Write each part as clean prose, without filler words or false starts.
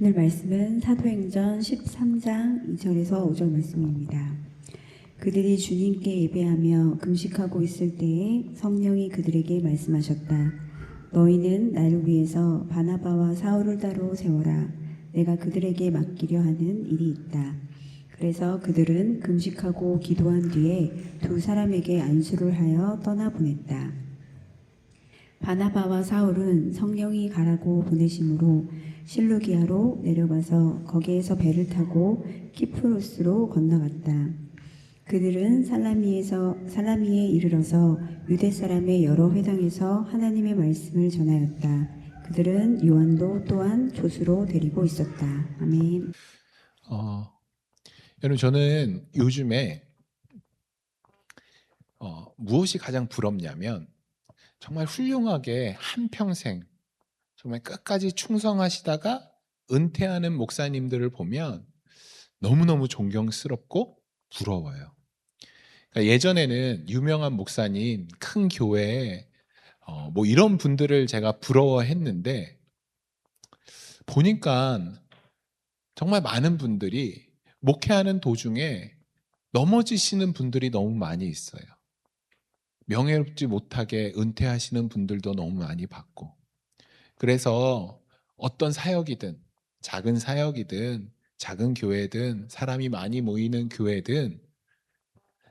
오늘 말씀은 사도행전 13장 2절에서 5절 말씀입니다. 그들이 주님께 예배하며 금식하고 있을 때에 성령이 그들에게 말씀하셨다. 너희는 나를 위해서 바나바와 사울을 따로 세워라. 내가 그들에게 맡기려 하는 일이 있다. 그래서 그들은 금식하고 기도한 뒤에 두 사람에게 안수를 하여 떠나보냈다. 바나바와 사울은 성령이 가라고 보내심으로 실루기아로 내려가서 거기에서 배를 타고 키프로스로 건너갔다. 그들은 살라미에 이르러서 유대 사람의 여러 회당에서 하나님의 말씀을 전하였다. 그들은 요한도 또한 조수로 데리고 있었다. 아멘. 여러분, 저는 요즘에 무엇이 가장 부럽냐면 정말 훌륭하게 한평생 정말 끝까지 충성하시다가 은퇴하는 목사님들을 보면 너무너무 존경스럽고 부러워요. 그러니까 예전에는 유명한 목사님, 큰 교회에 뭐 이런 분들을 제가 부러워했는데, 보니까 정말 많은 분들이 목회하는 도중에 넘어지시는 분들이 너무 많이 있어요. 명예롭지 못하게 은퇴하시는 분들도 너무 많이 봤고, 그래서 어떤 사역이든, 작은 사역이든 작은 교회든 사람이 많이 모이는 교회든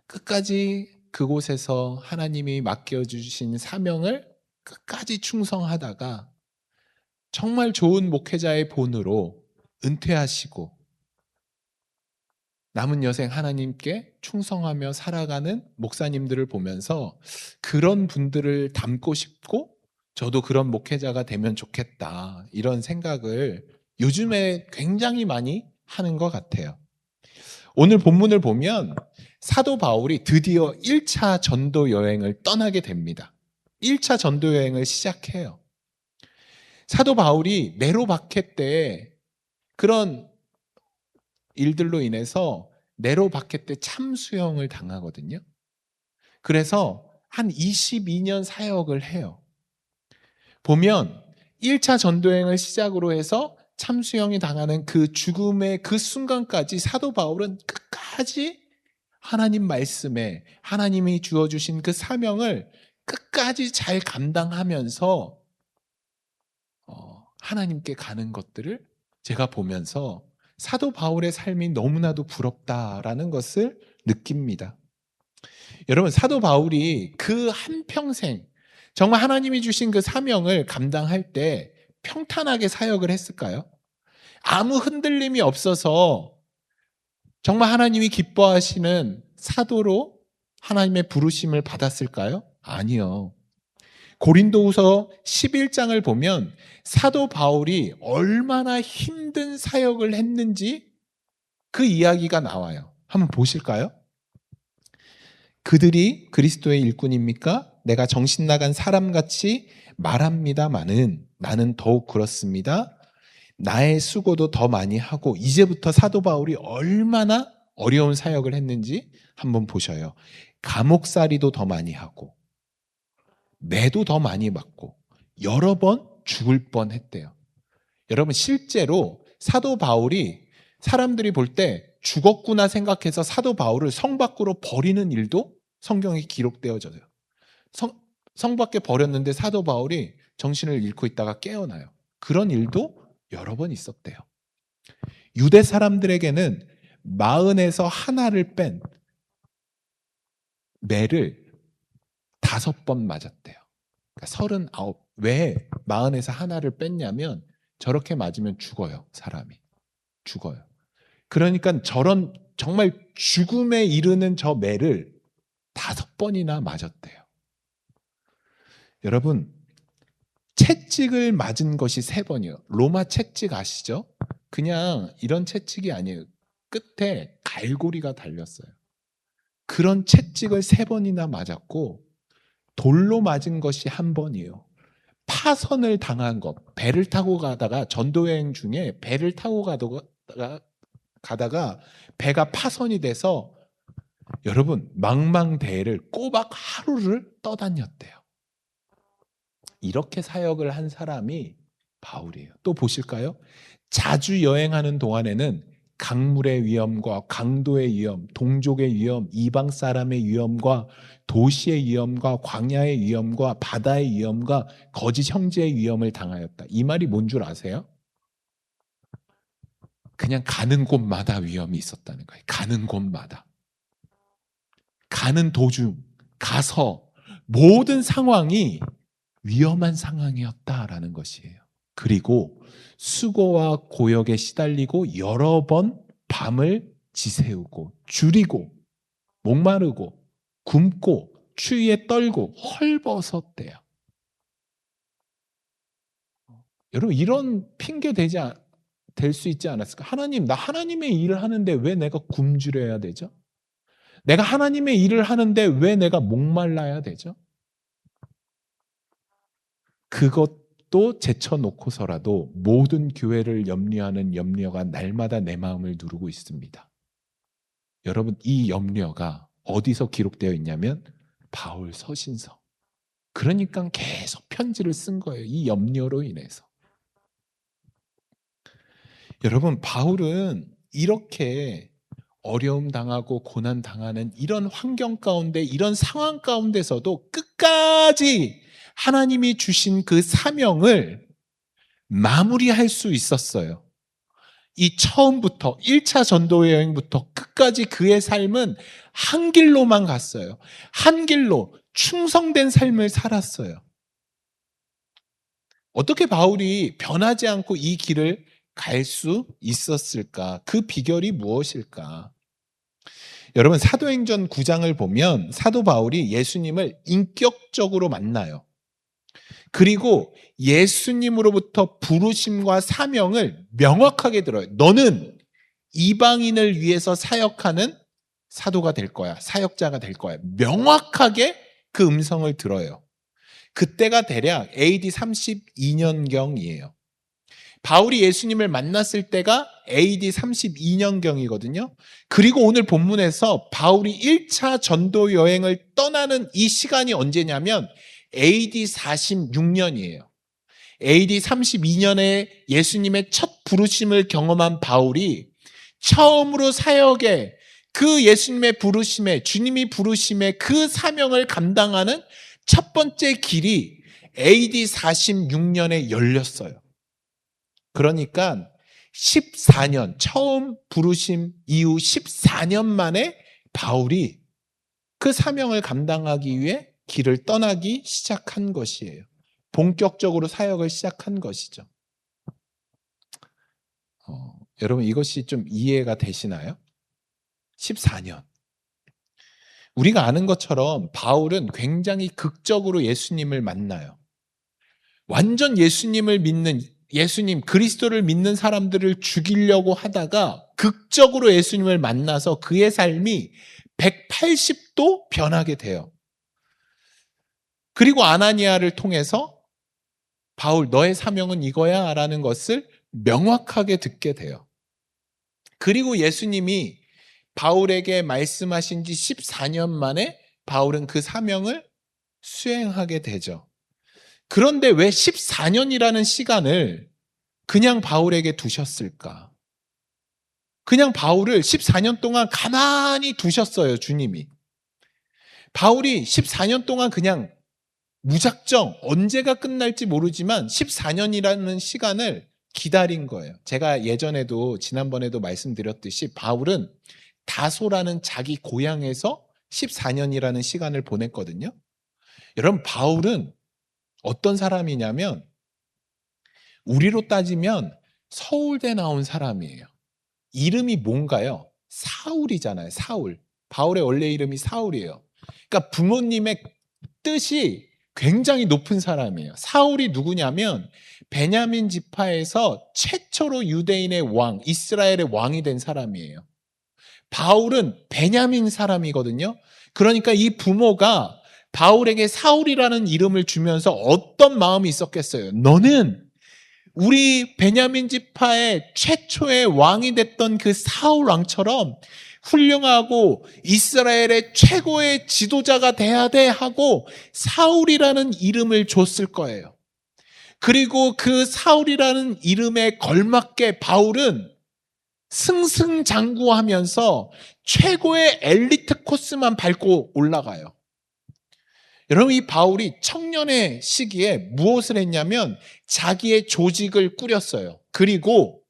끝까지 그곳에서 하나님이 맡겨주신 사명을 끝까지 충성하다가 정말 좋은 목회자의 본으로 은퇴하시고 남은 여생 하나님께 충성하며 살아가는 목사님들을 보면서 그런 분들을 닮고 싶고 저도 그런 목회자가 되면 좋겠다, 이런 생각을 요즘에 굉장히 많이 하는 것 같아요. 오늘 본문을 보면 사도 바울이 드디어 1차 전도 여행을 떠나게 됩니다. 1차 전도 여행을 시작해요. 사도 바울이 네로 박해 때 그런 일들로 인해서 네로 박해 때 참수형을 당하거든요. 그래서 한 22년 사역을 해요. 보면 1차 전도여행을 시작으로 해서 참수형이 당하는 그 죽음의 그 순간까지 사도 바울은 끝까지 하나님 말씀에 하나님이 주어주신 그 사명을 끝까지 잘 감당하면서 하나님께 가는 것들을 제가 보면서 사도 바울의 삶이 너무나도 부럽다라는 것을 느낍니다. 여러분, 사도 바울이 그 한평생 정말 하나님이 주신 그 사명을 감당할 때 평탄하게 사역을 했을까요? 아무 흔들림이 없어서 정말 하나님이 기뻐하시는 사도로 하나님의 부르심을 받았을까요? 아니요. 고린도후서 11장을 보면 사도 바울이 얼마나 힘든 사역을 했는지 그 이야기가 나와요. 한번 보실까요? 그들이 그리스도의 일꾼입니까? 내가 정신 나간 사람같이 말합니다마는 나는 더욱 그렇습니다. 나의 수고도 더 많이 하고, 이제부터 사도 바울이 얼마나 어려운 사역을 했는지 한번 보셔요. 감옥살이도 더 많이 하고 매도 더 많이 받고 여러 번 죽을 뻔했대요. 여러분, 실제로 사도 바울이 사람들이 볼 때 죽었구나 생각해서 사도 바울을 성 밖으로 버리는 일도 성경에 기록되어져요. 성 밖에 버렸는데 사도 바울이 정신을 잃고 있다가 깨어나요. 그런 일도 여러 번 있었대요. 유대 사람들에게는 마흔에서 하나를 뺀 매를 5번 맞았대요. 그러니까 39. 왜 마흔에서 하나를 뺐냐면 저렇게 맞으면 죽어요. 사람이 죽어요. 그러니까 저런 정말 죽음에 이르는 저 매를 5번이나 맞았대요. 여러분, 채찍을 맞은 것이 3번이요. 로마 채찍 아시죠? 그냥 이런 채찍이 아니에요. 끝에 갈고리가 달렸어요. 그런 채찍을 3번이나 맞았고, 돌로 맞은 것이 1번이에요. 파선을 당한 것, 배를 타고 가다가, 전도여행 중에 배를 타고 가다가 배가 파선이 돼서 여러분, 망망대해를 꼬박 하루를 떠다녔대요. 이렇게 사역을 한 사람이 바울이에요. 또 보실까요? 자주 여행하는 동안에는 강물의 위험과 강도의 위험, 동족의 위험, 이방 사람의 위험과 도시의 위험과 광야의 위험과 바다의 위험과 거짓 형제의 위험을 당하였다. 이 말이 뭔 줄 아세요? 그냥 가는 곳마다 위험이 있었다는 거예요. 가는 곳마다. 가는 도중, 가서 모든 상황이 위험한 상황이었다라는 것이에요. 그리고 수고와 고역에 시달리고 여러 번 밤을 지새우고 줄이고 목마르고 굶고 추위에 떨고 헐벗었대요. 여러분 이런 핑계 될 수 있지 않았을까? 하나님, 나 하나님의 일을 하는데 왜 내가 굶주려야 되죠? 내가 하나님의 일을 하는데 왜 내가 목말라야 되죠? 그것도 제쳐놓고서라도 모든 교회를 염려하는 염려가 날마다 내 마음을 누르고 있습니다. 여러분 이 염려가 어디서 기록되어 있냐면 바울 서신서. 그러니까 계속 편지를 쓴 거예요. 이 염려로 인해서. 여러분 바울은 이렇게 어려움 당하고 고난 당하는 이런 환경 가운데 이런 상황 가운데서도 끝까지 하나님이 주신 그 사명을 마무리할 수 있었어요. 이 처음부터 1차 전도 여행부터 끝까지 그의 삶은 한 길로만 갔어요. 한 길로 충성된 삶을 살았어요. 어떻게 바울이 변하지 않고 이 길을 갈 수 있었을까? 그 비결이 무엇일까? 여러분 사도행전 9장을 보면 사도 바울이 예수님을 인격적으로 만나요. 그리고 예수님으로부터 부르심과 사명을 명확하게 들어요. 너는 이방인을 위해서 사역하는 사도가 될 거야. 사역자가 될 거야. 명확하게 그 음성을 들어요. 그때가 대략 AD 32년경이에요. 바울이 예수님을 만났을 때가 AD 32년경이거든요. 그리고 오늘 본문에서 바울이 1차 전도 여행을 떠나는 이 시간이 언제냐면 AD 46년이에요. AD 32년에 예수님의 첫 부르심을 경험한 바울이 처음으로 사역에 그 예수님의 부르심에 주님이 부르심에 그 사명을 감당하는 첫 번째 길이 AD 46년에 열렸어요. 그러니까 14년, 처음 부르심 이후 14년 만에 바울이 그 사명을 감당하기 위해 길을 떠나기 시작한 것이에요. 본격적으로 사역을 시작한 것이죠. 여러분 이것이 좀 이해가 되시나요? 14년. 우리가 아는 것처럼 바울은 굉장히 극적으로 예수님을 만나요. 완전 예수님을 믿는 예수님 그리스도를 믿는 사람들을 죽이려고 하다가 극적으로 예수님을 만나서 그의 삶이 180도 변하게 돼요. 그리고 아나니아를 통해서 바울 너의 사명은 이거야 라는 것을 명확하게 듣게 돼요. 그리고 예수님이 바울에게 말씀하신 지 14년 만에 바울은 그 사명을 수행하게 되죠. 그런데 왜 14년이라는 시간을 그냥 바울에게 두셨을까? 그냥 바울을 14년 동안 가만히 두셨어요, 주님이. 바울이 14년 동안 그냥 무작정 언제가 끝날지 모르지만 14년이라는 시간을 기다린 거예요. 제가 예전에도 지난번에도 말씀드렸듯이 바울은 다소라는 자기 고향에서 14년이라는 시간을 보냈거든요. 여러분 바울은 어떤 사람이냐면 우리로 따지면 서울대 나온 사람이에요. 이름이 뭔가요? 사울이잖아요. 사울. 바울의 원래 이름이 사울이에요. 그러니까 부모님의 뜻이 굉장히 높은 사람이에요. 사울이 누구냐면 베냐민 지파에서 최초로 유대인의 왕, 이스라엘의 왕이 된 사람이에요. 바울은 베냐민 사람이거든요. 그러니까 이 부모가 바울에게 사울이라는 이름을 주면서 어떤 마음이 있었겠어요? 너는 우리 베냐민 지파의 최초의 왕이 됐던 그 사울 왕처럼 훌륭하고 이스라엘의 최고의 지도자가 돼야 돼 하고 사울이라는 이름을 줬을 거예요. 그리고 그 사울이라는 이름에 걸맞게 바울은 승승장구하면서 최고의 엘리트 코스만 밟고 올라가요. 여러분, 이 바울이 청년의 시기에 무엇을 했냐면 자기의 조직을 꾸렸어요. 그리고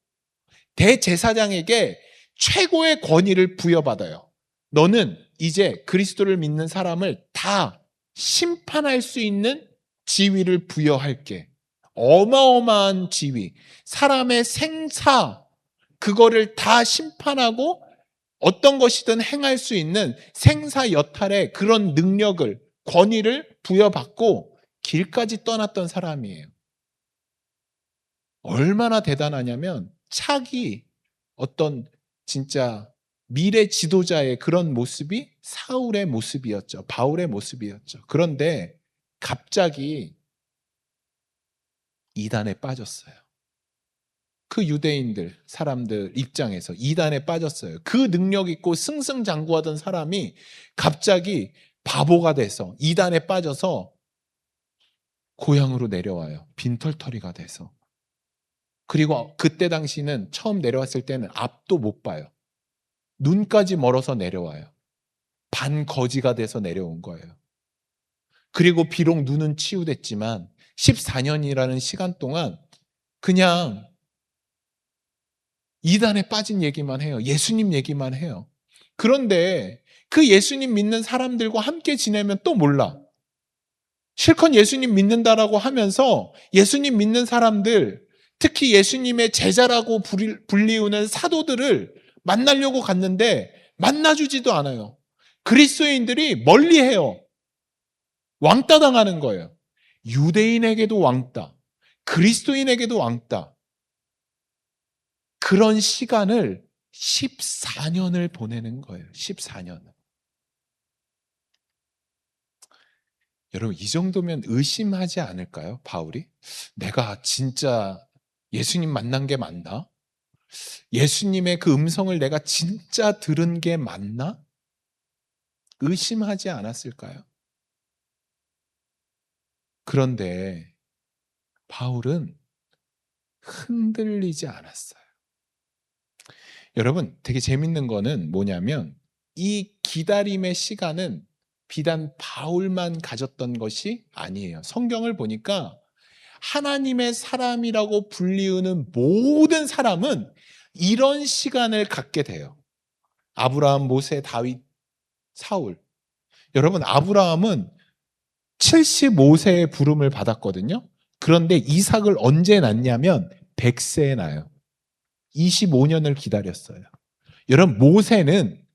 대제사장에게 최고의 권위를 부여받아요. 너는 이제 그리스도를 믿는 사람을 다 심판할 수 있는 지위를 부여할게. 어마어마한 지위, 사람의 생사, 그거를 다 심판하고 어떤 것이든 행할 수 있는 생사 여탈의 그런 능력을, 권위를 부여받고 길까지 떠났던 사람이에요. 얼마나 대단하냐면 차기 어떤 진짜 미래 지도자의 그런 모습이 사울의 모습이었죠. 바울의 모습이었죠. 그런데 갑자기 이단에 빠졌어요. 그 유대인들, 사람들 입장에서 이단에 빠졌어요. 그 능력 있고 승승장구하던 사람이 갑자기 바보가 돼서 이단에 빠져서 고향으로 내려와요. 빈털터리가 돼서. 그리고 그때 당시는 처음 내려왔을 때는 앞도 못 봐요. 눈까지 멀어서 내려와요. 반거지가 돼서 내려온 거예요. 그리고 비록 눈은 치유됐지만 14년이라는 시간 동안 그냥 이단에 빠진 얘기만 해요. 예수님 얘기만 해요. 그런데 그 예수님 믿는 사람들과 함께 지내면 또 몰라. 실컷 예수님 믿는다라고 하면서 예수님 믿는 사람들, 특히 예수님의 제자라고 불리우는 사도들을 만나려고 갔는데 만나주지도 않아요. 그리스도인들이 멀리해요. 왕따 당하는 거예요. 유대인에게도 왕따, 그리스도인에게도 왕따. 그런 시간을 14년을 보내는 거예요. 14년. 여러분, 이 정도면 의심하지 않을까요? 바울이? 내가 진짜 예수님 만난 게 맞나? 예수님의 그 음성을 내가 진짜 들은 게 맞나? 의심하지 않았을까요? 그런데 바울은 흔들리지 않았어요. 여러분, 되게 재밌는 거는 뭐냐면 이 기다림의 시간은 비단 바울만 가졌던 것이 아니에요. 성경을 보니까 하나님의 사람이라고 불리우는 모든 사람은 이런 시간을 갖게 돼요. 아브라함, 모세, 다윗, 사울. 여러분, 아브라함은 75세의 부름을 받았거든요. 그런데 이삭을 언제 낳냐면 100세에 낳아요. 25년을 기다렸어요. 여러분, 모세는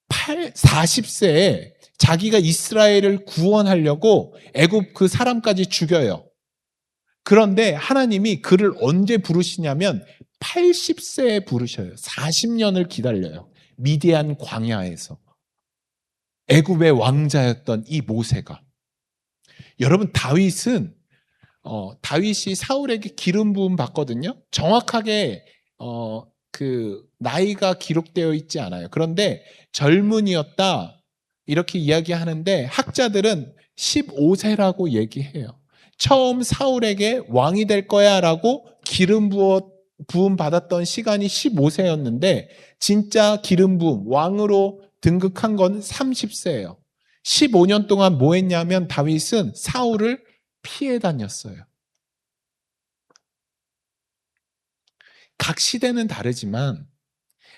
40세에 자기가 이스라엘을 구원하려고 애굽 그 사람까지 죽여요. 그런데 하나님이 그를 언제 부르시냐면 80세에 부르셔요. 40년을 기다려요. 미디안 광야에서. 애굽의 왕자였던 이 모세가. 여러분, 다윗이 사울에게 기름 부음 받거든요. 정확하게 그 나이가 기록되어 있지 않아요. 그런데 젊은이였다 이렇게 이야기하는데 학자들은 15세라고 얘기해요. 처음 사울에게 왕이 될 거야라고 기름 부음 받았던 시간이 15세였는데 진짜 기름 부음 왕으로 등극한 건 30세예요. 15년 동안 뭐 했냐면 다윗은 사울을 피해 다녔어요. 각 시대는 다르지만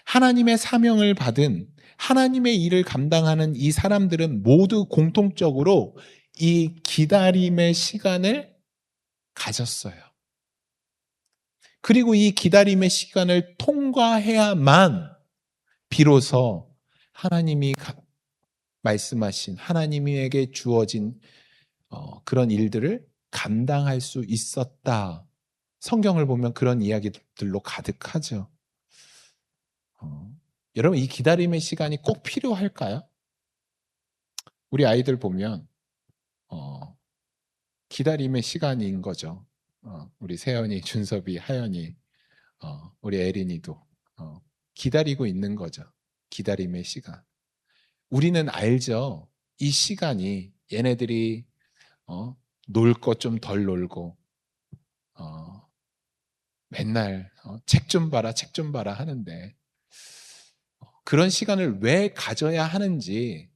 하나님의 사명을 받은 하나님의 일을 감당하는 이 사람들은 모두 공통적으로 이 기다림의 시간을 가졌어요. 그리고 이 기다림의 시간을 통과해야만 비로소 하나님이 말씀하신 하나님에게 주어진 그런 일들을 감당할 수 있었다. 성경을 보면 그런 이야기들로 가득하죠. 여러분, 이 기다림의 시간이 꼭 필요할까요? 우리 아이들 보면 기다림의 시간인 거죠. 우리 세연이, 준섭이, 하연이, 우리 에린이도 기다리고 있는 거죠. 기다림의 시간. 우리는 알죠. 이 시간이 얘네들이 놀 거 좀 덜 놀고 맨날 책 좀 봐라, 책 좀 봐라 하는데 그런 시간을 왜 가져야 하는지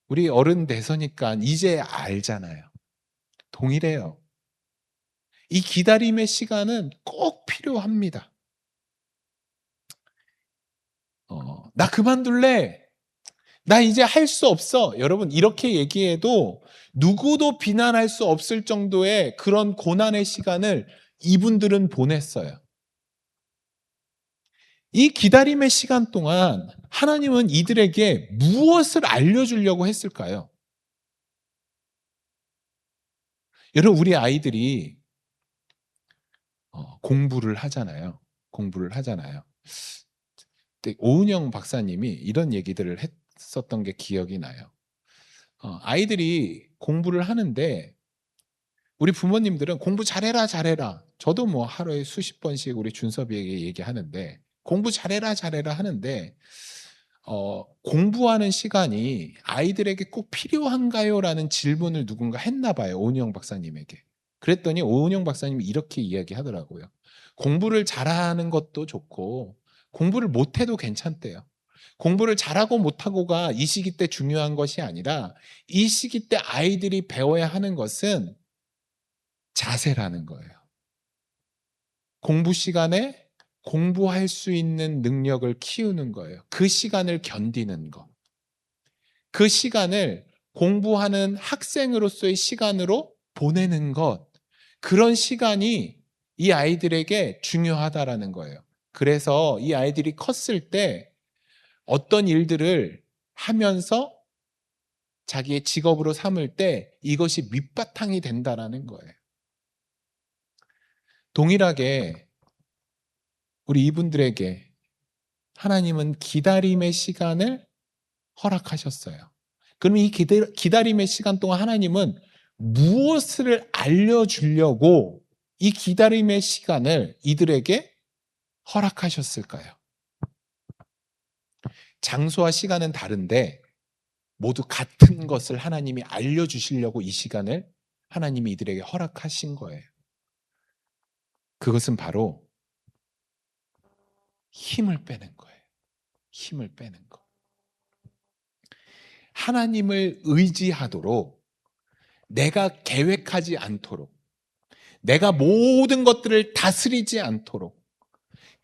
우리 어른 돼서니까 이제 알잖아요. 동일해요. 이 기다림의 시간은 꼭 필요합니다. 나 그만둘래. 나 이제 할 수 없어. 여러분, 이렇게 얘기해도 누구도 비난할 수 없을 정도의 그런 고난의 시간을 이분들은 보냈어요. 이 기다림의 시간 동안 하나님은 이들에게 무엇을 알려주려고 했을까요? 여러분, 우리 아이들이 공부를 하잖아요. 공부를 하잖아요. 근데 오은영 박사님이 이런 얘기들을 했었던 게 기억이 나요. 아이들이 공부를 하는데 우리 부모님들은 공부 잘해라 잘해라. 저도 뭐 하루에 수십 번씩 우리 준섭이에게 얘기하는데 공부 잘해라 잘해라 하는데 공부하는 시간이 아이들에게 꼭 필요한가요? 라는 질문을 누군가 했나 봐요. 오은영 박사님에게. 그랬더니 오은영 박사님이 이렇게 이야기하더라고요. 공부를 잘하는 것도 좋고 공부를 못해도 괜찮대요. 공부를 잘하고 못하고가 이 시기 때 중요한 것이 아니라 이 시기 때 아이들이 배워야 하는 것은 자세라는 거예요. 공부 시간에 공부할 수 있는 능력을 키우는 거예요. 그 시간을 견디는 것. 그 시간을 공부하는 학생으로서의 시간으로 보내는 것. 그런 시간이 이 아이들에게 중요하다라는 거예요. 그래서 이 아이들이 컸을 때 어떤 일들을 하면서 자기의 직업으로 삼을 때 이것이 밑바탕이 된다라는 거예요. 동일하게 우리 이분들에게 하나님은 기다림의 시간을 허락하셨어요. 그럼 이 기다림의 시간 동안 하나님은 무엇을 알려주려고 이 기다림의 시간을 이들에게 허락하셨을까요? 장소와 시간은 다른데 모두 같은 것을 하나님이 알려주시려고 이 시간을 하나님이 이들에게 허락하신 거예요. 그것은 바로 힘을 빼는 거예요. 힘을 빼는 거. 하나님을 의지하도록 내가 계획하지 않도록 내가 모든 것들을 다스리지 않도록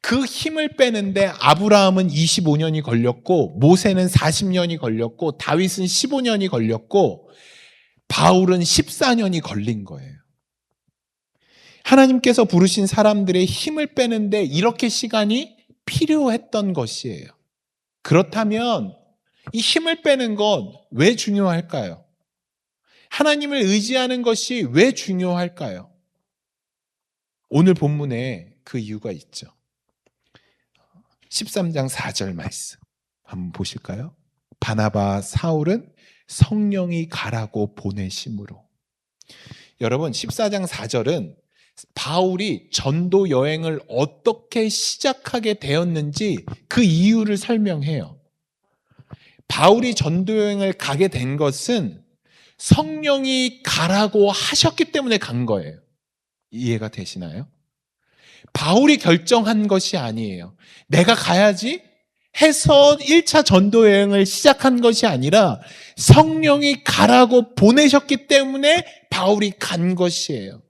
그 힘을 빼는데 아브라함은 25년이 걸렸고 모세는 40년이 걸렸고 다윗은 15년이 걸렸고 바울은 14년이 걸린 거예요. 하나님께서 부르신 사람들의 힘을 빼는데 이렇게 시간이 필요했던 것이에요. 그렇다면 이 힘을 빼는 건 왜 중요할까요? 하나님을 의지하는 것이 왜 중요할까요? 오늘 본문에 그 이유가 있죠. 13장 4절 말씀 한번 보실까요? 바나바 사울은 성령이 가라고 보내심으로. 여러분 14장 4절은 바울이 전도 여행을 어떻게 시작하게 되었는지 그 이유를 설명해요. 바울이 전도 여행을 가게 된 것은 성령이 가라고 하셨기 때문에 간 거예요. 이해가 되시나요? 바울이 결정한 것이 아니에요. 내가 가야지 해서 1차 전도 여행을 시작한 것이 아니라 성령이 가라고 보내셨기 때문에 바울이 간 것이에요.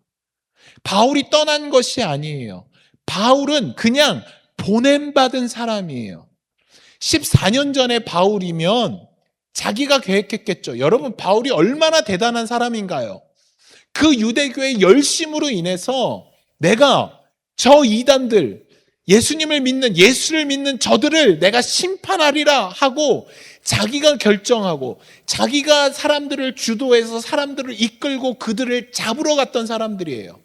바울이 떠난 것이 아니에요. 바울은 그냥 보냄받은 사람이에요. 14년 전에 바울이면 자기가 계획했겠죠. 여러분, 바울이 얼마나 대단한 사람인가요? 그 유대교의 열심으로 인해서 내가 저 이단들, 예수님을 믿는, 예수를 믿는 저들을 내가 심판하리라 하고 자기가 결정하고 자기가 사람들을 주도해서 사람들을 이끌고 그들을 잡으러 갔던 사람이에요.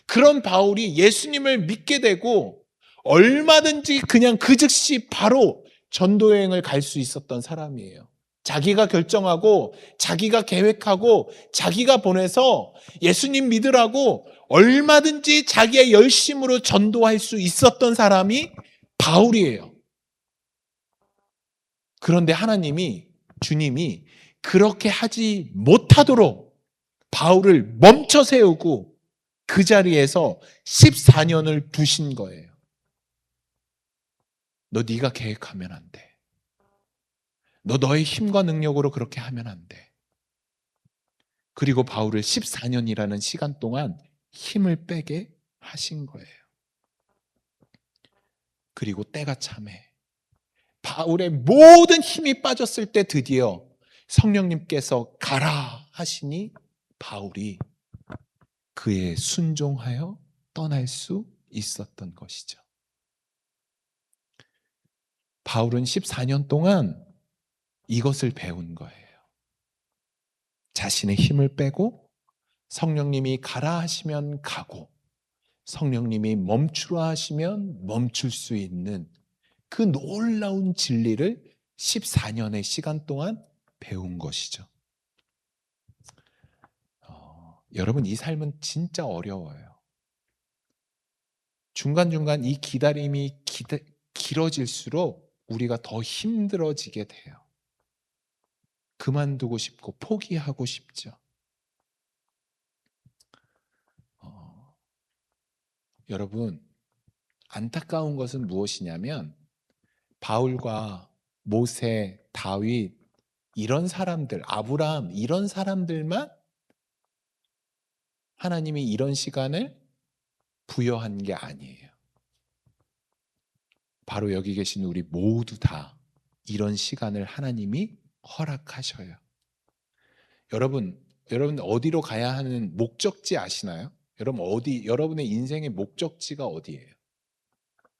그런 바울이 예수님을 믿게 되고 얼마든지 그냥 그 즉시 바로 전도여행을 갈 수 있었던 사람이에요. 자기가 결정하고 자기가 계획하고 자기가 보내서 예수님 믿으라고 얼마든지 자기의 열심으로 전도할 수 있었던 사람이 바울이에요. 그런데 주님이 그렇게 하지 못하도록 바울을 멈춰 세우고 그 그 자리에서 14년을 두신 거예요. 너 네가 계획하면 안 돼. 너 너의 힘과 능력으로 그렇게 하면 안 돼. 그리고 바울을 14년이라는 시간 동안 힘을 빼게 하신 거예요. 그리고 때가 참해. 바울의 모든 힘이 빠졌을 때 드디어 성령님께서 가라 하시니 바울이 그에 순종하여 떠날 수 있었던 것이죠. 바울은 14년 동안 이것을 배운 거예요. 자신의 힘을 빼고 성령님이 가라 하시면 가고 성령님이 멈추라 하시면 멈출 수 있는 그 놀라운 진리를 14년의 시간 동안 배운 것이죠. 여러분, 이 삶은 진짜 어려워요. 중간중간 이 기다림이 길어질수록 우리가 더 힘들어지게 돼요. 그만두고 싶고 포기하고 싶죠. 여러분, 안타까운 것은 무엇이냐면 바울과 모세, 다윗 이런 사람들, 아브라함 이런 사람들만 하나님이 이런 시간을 부여한 게 아니에요. 바로 여기 계신 우리 모두 다 이런 시간을 하나님이 허락하셔요. 여러분 어디로 가야 하는 목적지 아시나요? 여러분의 인생의 목적지가 어디예요?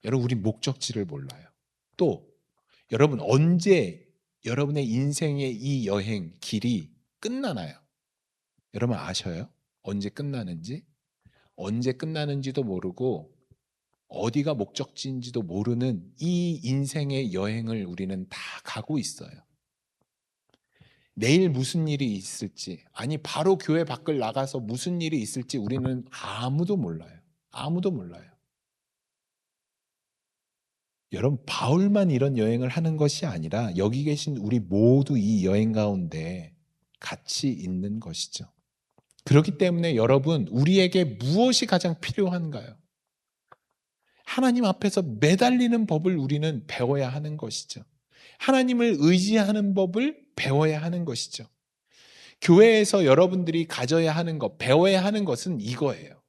여러분, 우리 목적지를 몰라요. 또 여러분, 언제 여러분의 인생의 이 여행 길이 끝나나요? 여러분 아셔요? 언제 끝나는지? 언제 끝나는지도 모르고 어디가 목적지인지도 모르는 이 인생의 여행을 우리는 다 가고 있어요. 내일 무슨 일이 있을지, 아니 바로 교회 밖을 나가서 무슨 일이 있을지 우리는 아무도 몰라요. 아무도 몰라요. 여러분, 바울만 이런 여행을 하는 것이 아니라 여기 계신 우리 모두 이 여행 가운데 같이 있는 것이죠. 그렇기 때문에 여러분, 우리에게 무엇이 가장 필요한가요? 하나님 앞에서 매달리는 법을 우리는 배워야 하는 것이죠. 하나님을 의지하는 법을 배워야 하는 것이죠. 교회에서 여러분들이 가져야 하는 것, 배워야 하는 것은 이거예요.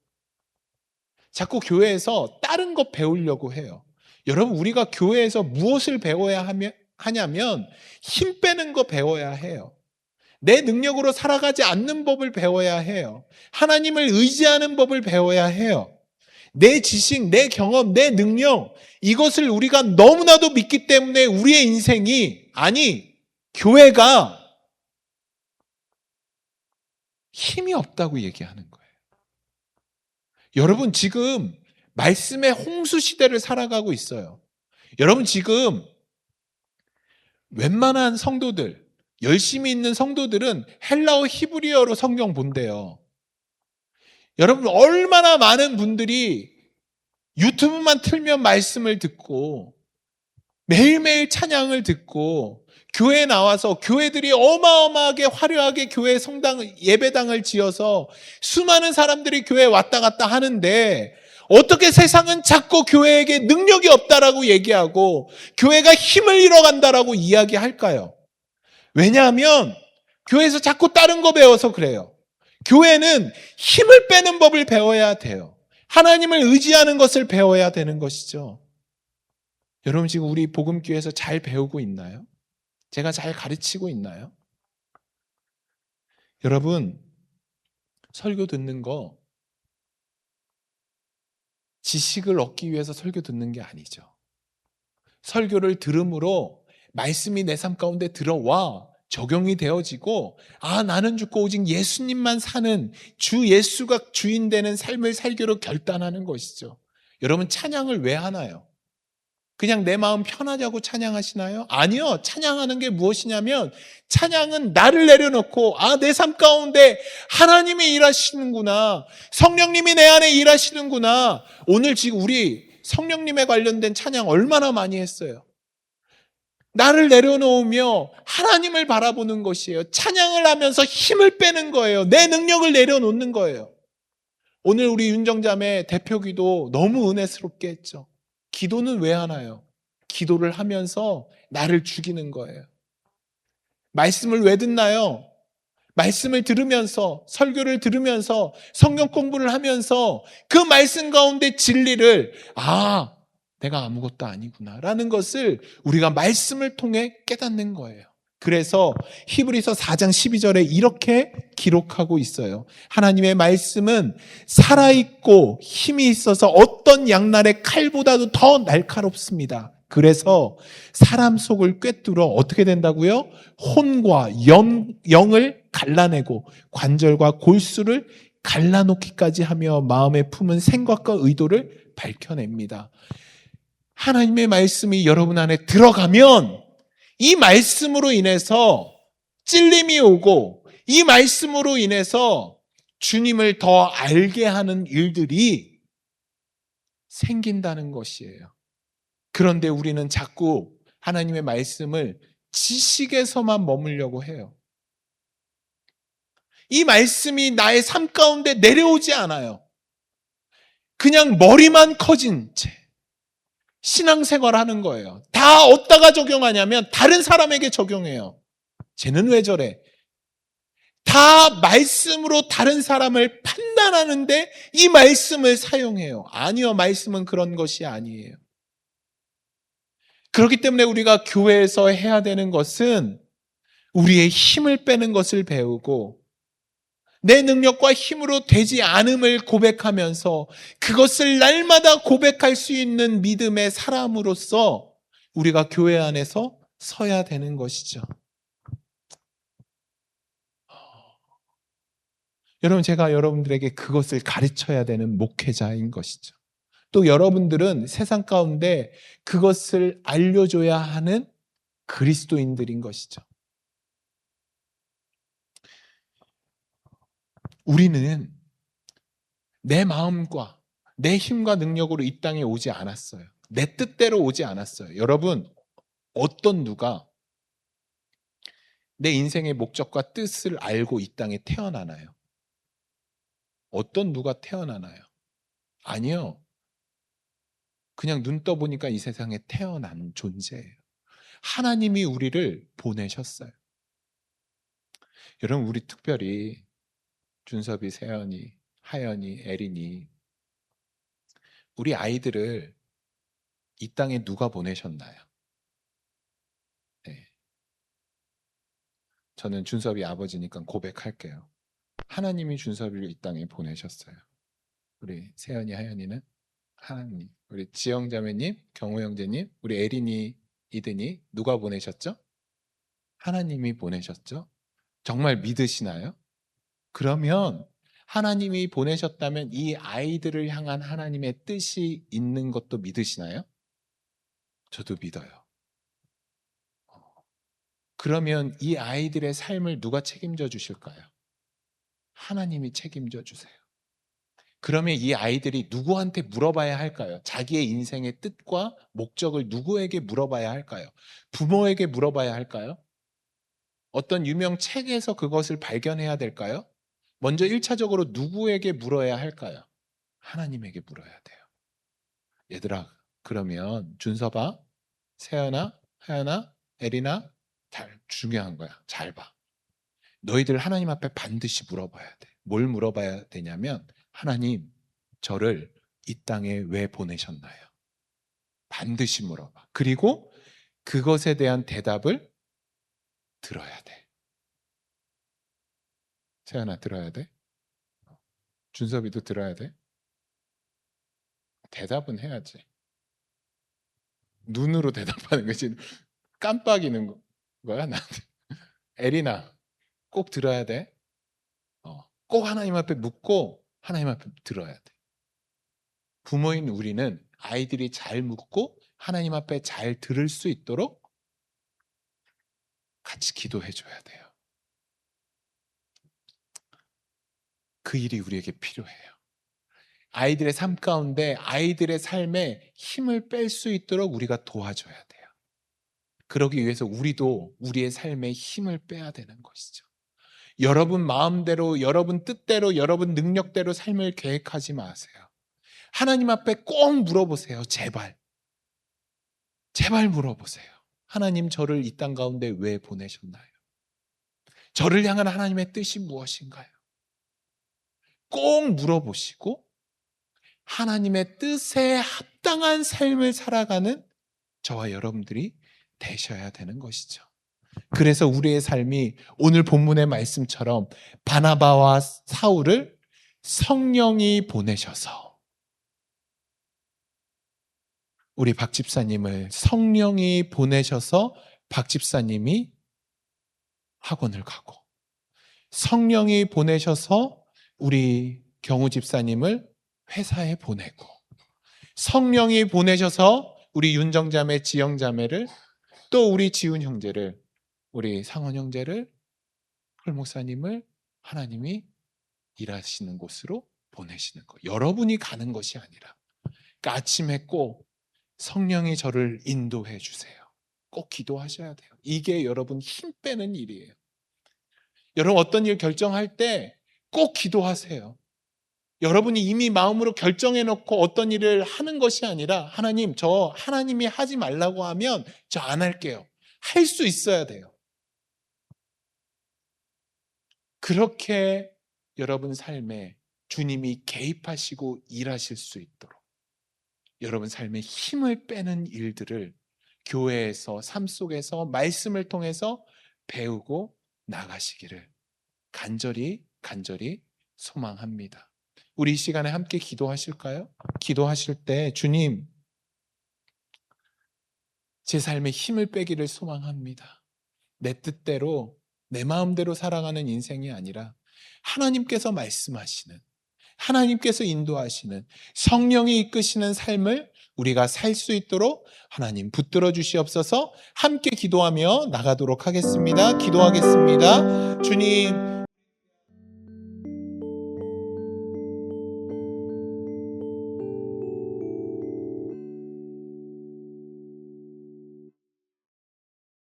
자꾸 교회에서 다른 것 배우려고 해요. 여러분, 우리가 교회에서 무엇을 배워야 하냐면 힘 빼는 거 배워야 해요. 내 능력으로 살아가지 않는 법을 배워야 해요. 하나님을 의지하는 법을 배워야 해요. 내 지식, 내 경험, 내 능력, 이것을 우리가 너무나도 믿기 때문에 우리의 인생이, 아니 교회가 힘이 없다고 얘기하는 거예요. 여러분, 지금 말씀의 홍수 시대를 살아가고 있어요. 여러분, 지금 웬만한 성도들, 열심히 있는 성도들은 헬라어 히브리어로 성경 본대요. 여러분, 얼마나 많은 분들이 유튜브만 틀면 말씀을 듣고 매일매일 찬양을 듣고 교회에 나와서 교회들이 어마어마하게 화려하게 교회 성당 예배당을 지어서 수많은 사람들이 교회에 왔다 갔다 하는데 어떻게 세상은 자꾸 교회에게 능력이 없다라고 얘기하고 교회가 힘을 잃어간다라고 이야기할까요? 왜냐하면 교회에서 자꾸 다른 거 배워서 그래요. 교회는 힘을 빼는 법을 배워야 돼요. 하나님을 의지하는 것을 배워야 되는 것이죠. 여러분, 지금 우리 복음교회에서 잘 배우고 있나요? 제가 잘 가르치고 있나요? 여러분, 설교 듣는 거 지식을 얻기 위해서 설교 듣는 게 아니죠. 설교를 들음으로 말씀이 내 삶 가운데 들어와 적용이 되어지고, 아, 나는 죽고 오직 예수님만 사는 주 예수가 주인 되는 삶을 살기로 결단하는 것이죠. 여러분, 찬양을 왜 하나요? 그냥 내 마음 편하자고 찬양하시나요? 아니요. 찬양하는 게 무엇이냐면 찬양은 나를 내려놓고, 아, 내 삶 가운데 하나님이 일하시는구나, 성령님이 내 안에 일하시는구나. 오늘 지금 우리 성령님에 관련된 찬양 얼마나 많이 했어요. 나를 내려놓으며 하나님을 바라보는 것이에요. 찬양을 하면서 힘을 빼는 거예요. 내 능력을 내려놓는 거예요. 오늘 우리 윤정자매 대표기도 너무 은혜스럽게 했죠. 기도는 왜 하나요? 기도를 하면서 나를 죽이는 거예요. 말씀을 왜 듣나요? 말씀을 들으면서, 설교를 들으면서, 성경 공부를 하면서 그 말씀 가운데 진리를, 내가 아무것도 아니구나 라는 것을 우리가 말씀을 통해 깨닫는 거예요. 그래서 히브리서 4장 12절에 이렇게 기록하고 있어요. 하나님의 말씀은 살아있고 힘이 있어서 어떤 양날의 칼보다도 더 날카롭습니다. 그래서 사람 속을 꿰뚫어 어떻게 된다고요? 혼과 영을 갈라내고 관절과 골수를 갈라놓기까지 하며 마음에 품은 생각과 의도를 밝혀냅니다. 하나님의 말씀이 여러분 안에 들어가면 이 말씀으로 인해서 찔림이 오고 이 말씀으로 인해서 주님을 더 알게 하는 일들이 생긴다는 것이에요. 그런데 우리는 자꾸 하나님의 말씀을 지식에서만 머물려고 해요. 이 말씀이 나의 삶 가운데 내려오지 않아요. 그냥 머리만 커진 채 신앙생활을 하는 거예요. 다 어디다가 적용하냐면 다른 사람에게 적용해요. 쟤는 왜 저래? 다 말씀으로 다른 사람을 판단하는데 이 말씀을 사용해요. 아니요, 말씀은 그런 것이 아니에요. 그렇기 때문에 우리가 교회에서 해야 되는 것은 우리의 힘을 빼는 것을 배우고 내 능력과 힘으로 되지 않음을 고백하면서 그것을 날마다 고백할 수 있는 믿음의 사람으로서 우리가 교회 안에서 서야 되는 것이죠. 여러분, 제가 여러분들에게 그것을 가르쳐야 되는 목회자인 것이죠. 또 여러분들은 세상 가운데 그것을 알려줘야 하는 그리스도인들인 것이죠. 우리는 내 마음과 내 힘과 능력으로 이 땅에 오지 않았어요. 내 뜻대로 오지 않았어요. 여러분, 어떤 누가 내 인생의 목적과 뜻을 알고 이 땅에 태어나나요? 어떤 누가 태어나나요? 아니요. 그냥 눈 떠보니까 이 세상에 태어난 존재예요. 하나님이 우리를 보내셨어요. 여러분, 우리 특별히 준섭이, 세연이, 하연이, 에린이 우리 아이들을 이 땅에 누가 보내셨나요? 네. 저는 준섭이 아버지니까 고백할게요. 하나님이 준섭이를 이 땅에 보내셨어요. 우리 세연이, 하연이는 하나님. 우리 지영 자매님, 경호 형제님, 우리 에린이, 이든이 누가 보내셨죠? 하나님이 보내셨죠? 정말 믿으시나요? 그러면 하나님이 보내셨다면 이 아이들을 향한 하나님의 뜻이 있는 것도 믿으시나요? 저도 믿어요. 그러면 이 아이들의 삶을 누가 책임져 주실까요? 하나님이 책임져 주세요. 그러면 이 아이들이 누구한테 물어봐야 할까요? 자기의 인생의 뜻과 목적을 누구에게 물어봐야 할까요? 부모에게 물어봐야 할까요? 어떤 유명 책에서 그것을 발견해야 될까요? 먼저 1차적으로 누구에게 물어야 할까요? 하나님에게 물어야 돼요. 얘들아, 그러면 준서봐, 세연아, 하연아, 에리나, 잘 중요한 거야. 잘 봐. 너희들 하나님 앞에 반드시 물어봐야 돼. 뭘 물어봐야 되냐면 하나님, 저를 이 땅에 왜 보내셨나요? 반드시 물어봐. 그리고 그것에 대한 대답을 들어야 돼. 세연아, 들어야 돼? 준섭이도 들어야 돼? 대답은 해야지. 눈으로 대답하는 거지. 깜빡이는 거야, 나한테. 에리나, 꼭 들어야 돼. 꼭 하나님 앞에 묻고 하나님 앞에 들어야 돼. 부모인 우리는 아이들이 잘 묻고 하나님 앞에 잘 들을 수 있도록 같이 기도해 줘야 돼요. 그 일이 우리에게 필요해요. 아이들의 삶 가운데 아이들의 삶에 힘을 뺄 수 있도록 우리가 도와줘야 돼요. 그러기 위해서 우리도 우리의 삶에 힘을 빼야 되는 것이죠. 여러분 마음대로, 여러분 뜻대로, 여러분 능력대로 삶을 계획하지 마세요. 하나님 앞에 꼭 물어보세요. 제발. 제발 물어보세요. 하나님, 저를 이 땅 가운데 왜 보내셨나요? 저를 향한 하나님의 뜻이 무엇인가요? 꼭 물어보시고 하나님의 뜻에 합당한 삶을 살아가는 저와 여러분들이 되셔야 되는 것이죠. 그래서 우리의 삶이 오늘 본문의 말씀처럼 바나바와 사울을 성령이 보내셔서, 우리 박 집사님을 성령이 보내셔서 박 집사님이 학원을 가고, 성령이 보내셔서 우리 경우 집사님을 회사에 보내고, 성령이 보내셔서 우리 윤정자매, 지영자매를, 또 우리 지훈 형제를, 우리 상원 형제를, 헐 목사님을 하나님이 일하시는 곳으로 보내시는 거. 여러분이 가는 것이 아니라, 그러니까 아침에 꼭 성령이 저를 인도해 주세요. 꼭 기도하셔야 돼요. 이게 여러분 힘 빼는 일이에요. 여러분 어떤 일 결정할 때 꼭 기도하세요. 여러분이 이미 마음으로 결정해 놓고 어떤 일을 하는 것이 아니라, 하나님, 저 하나님이 하지 말라고 하면 저 안 할게요. 할 수 있어야 돼요. 그렇게 여러분 삶에 주님이 개입하시고 일하실 수 있도록 여러분 삶에 힘을 빼는 일들을 교회에서, 삶 속에서, 말씀을 통해서 배우고 나가시기를 간절히 소망합니다. 우리 이 시간에 함께 기도하실까요? 기도하실 때, 주님, 제 삶에 힘을 빼기를 소망합니다. 내 뜻대로, 내 마음대로 살아가는 인생이 아니라 하나님께서 말씀하시는, 하나님께서 인도하시는, 성령이 이끄시는 삶을 우리가 살 수 있도록 하나님 붙들어 주시옵소서. 함께 기도하며 나가도록 하겠습니다. 기도하겠습니다. 주님,